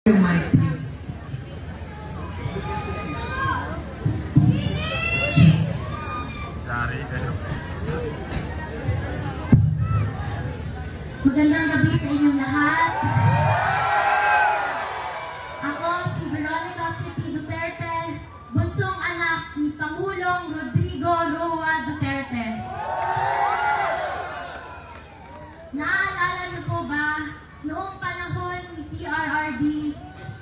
Your mic, please. Magandang gabi sa inyong lahat. Ako si Veronica Kitty Duterte, bunsong anak ni Pangulong Rodrigo Roa Duterte. Naaalala niyo po ba, noong panahon ni PRRD,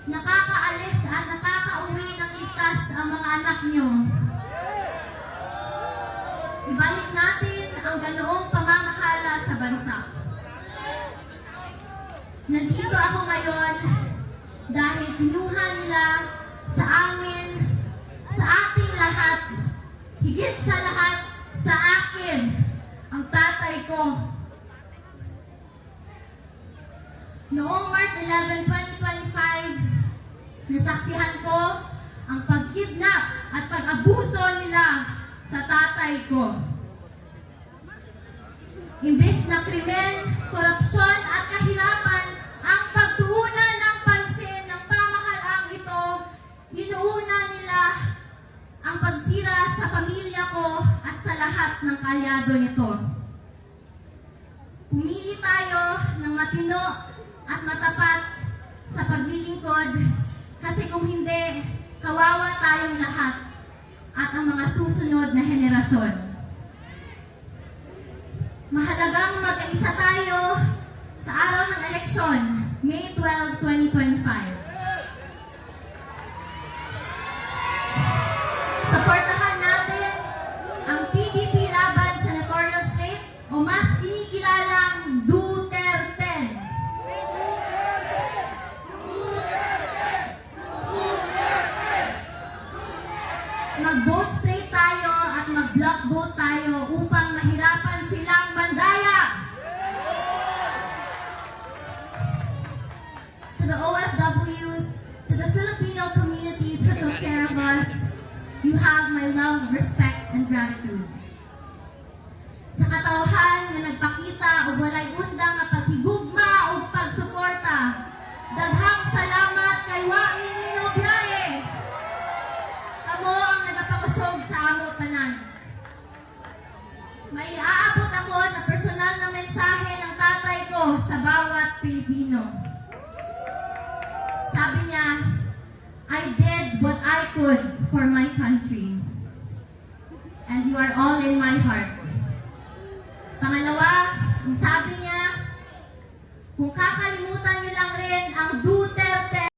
nakakaalis at nakakauwi ng ligtas ang mga anak niyo? Ibalik natin ang ganoong pamamahala sa bansa. Nandito ako ngayon dahil kinuha nila sa amin, sa ating lahat, higit sa lahat, sa akin, ang tatay ko. Noong March 11, 2025, nasaksihan ko ang pagkidnap at pag-abuso nila sa tatay ko. Imbes na krimen, korupsyon at kahirapan ang pagtuunan ng pansin ng pamahalaang ito, inuuna nila ang pagsira sa pamilya ko at sa lahat ng kalyado nito. Pumili tayo ng matino at matapat sa paglilingkod kasi kung hindi, kawawa tayong lahat at ang mga susunod na henerasyon. Mahalagang mag-isa tayo sa araw ng eleksyon, May 12, 2025. Supportahan natin ang PDP laban sa senatorial slate o mas kinikilalang Duterte. Mag-vote straight tayo at mag-block vote tayo upang mahirapan silang mandaya. To the OFWs, to the Filipino communities who took care of us, you have my love, respect, and gratitude. Sa katauhan na nagpakita o walay undang na paghigugma o pagsuporta, daghang salamat kay Wami Nino Biaye. Amo ang nagapakasog sa amo tanan. May aabot ako na personal na mensahe ng tatay ko sa bawat Pilipino. Sabi niya, I did what I could for my country. And you are all in my heart. Pangalawa, sabi niya, kung kakalimutan niyo lang rin ang